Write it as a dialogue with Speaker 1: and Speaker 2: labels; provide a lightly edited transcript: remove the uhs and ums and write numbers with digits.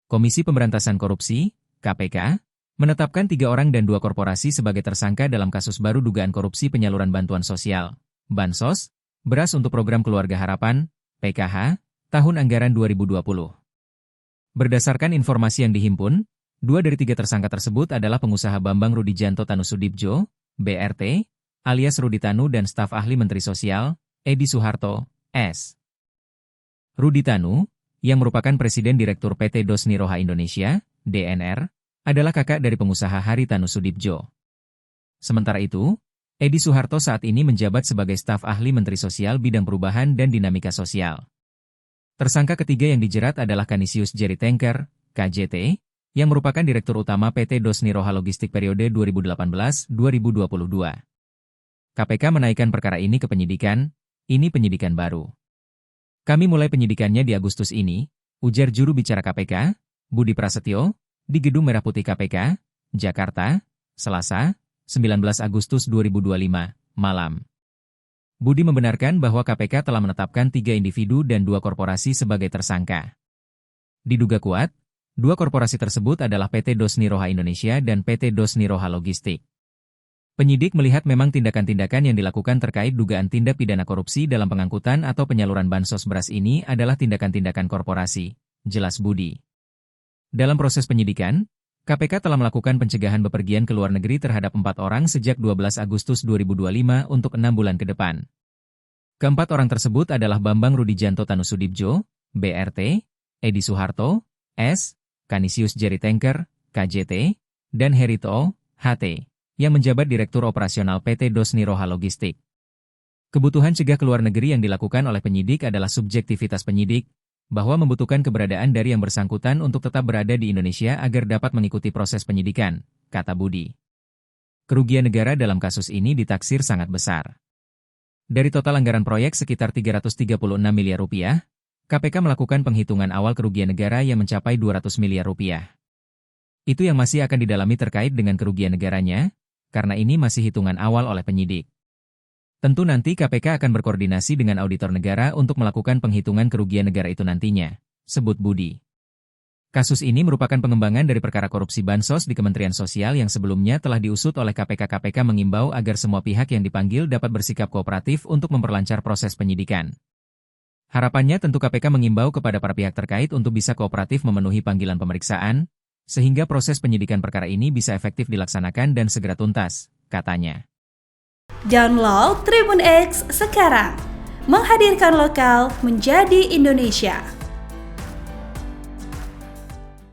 Speaker 1: Komisi Pemberantasan Korupsi, KPK, menetapkan 3 orang dan 2 korporasi sebagai tersangka dalam kasus baru dugaan korupsi penyaluran bantuan sosial, Bansos, beras untuk program Keluarga Harapan, PKH, tahun anggaran 2020. Berdasarkan informasi yang dihimpun, 2 dari 3 tersangka tersebut adalah pengusaha Bambang Rudijanto Tanusudibjo, BRT, alias Rudi Tanu dan staf ahli Menteri Sosial, Edi Suharto, S. Rudi Tanu, yang merupakan Presiden Direktur PT Dos Niroha Indonesia, DNR, adalah kakak dari pengusaha Hari Tanusudibjo. Sementara itu, Edi Suharto saat ini menjabat sebagai staf ahli Menteri Sosial Bidang Perubahan dan Dinamika Sosial. Tersangka ketiga yang dijerat adalah Canisius Jerry Tanker, KJT, yang merupakan Direktur Utama PT Dos Niroha Logistik periode 2018-2022. KPK menaikkan perkara ini ke penyidikan, ini penyidikan baru. Kami mulai penyidikannya di Agustus ini, ujar juru bicara KPK, Budi Prasetyo, di Gedung Merah Putih KPK, Jakarta, Selasa, 19 Agustus 2025, malam. Budi membenarkan bahwa KPK telah menetapkan 3 individu dan 2 korporasi sebagai tersangka. Diduga kuat, 2 korporasi tersebut adalah PT Dos Niroha Indonesia dan PT Dos Niroha Logistik. Penyidik melihat memang tindakan-tindakan yang dilakukan terkait dugaan tindak pidana korupsi dalam pengangkutan atau penyaluran bansos beras ini adalah tindakan-tindakan korporasi, jelas Budi. Dalam proses penyidikan, KPK telah melakukan pencegahan bepergian ke luar negeri terhadap 4 orang sejak 12 Agustus 2025 untuk 6 bulan ke depan. Keempat orang tersebut adalah Bambang Rudijanto Tanusudibjo, BRT, Edi Suharto, S, Canisius Jerry Tanker, KJT, dan Herito, HT, yang menjabat Direktur Operasional PT Dos Niroha Logistik. Kebutuhan cegah ke luar negeri yang dilakukan oleh penyidik adalah subjektivitas penyidik, bahwa membutuhkan keberadaan dari yang bersangkutan untuk tetap berada di Indonesia agar dapat mengikuti proses penyidikan, kata Budi. Kerugian negara dalam kasus ini ditaksir sangat besar. Dari total anggaran proyek sekitar 336 miliar rupiah, KPK melakukan penghitungan awal kerugian negara yang mencapai 200 miliar rupiah. Itu yang masih akan didalami terkait dengan kerugian negaranya, karena ini masih hitungan awal oleh penyidik. Tentu nanti KPK akan berkoordinasi dengan auditor negara untuk melakukan penghitungan kerugian negara itu nantinya, sebut Budi. Kasus ini merupakan pengembangan dari perkara korupsi Bansos di Kementerian Sosial yang sebelumnya telah diusut oleh KPK. KPK mengimbau agar semua pihak yang dipanggil dapat bersikap kooperatif untuk memperlancar proses penyidikan. Harapannya tentu KPK mengimbau kepada para pihak terkait untuk bisa kooperatif memenuhi panggilan pemeriksaan, sehingga proses penyidikan perkara ini bisa efektif dilaksanakan dan segera tuntas, katanya.
Speaker 2: Download Tribun X sekarang, menghadirkan lokal menjadi Indonesia.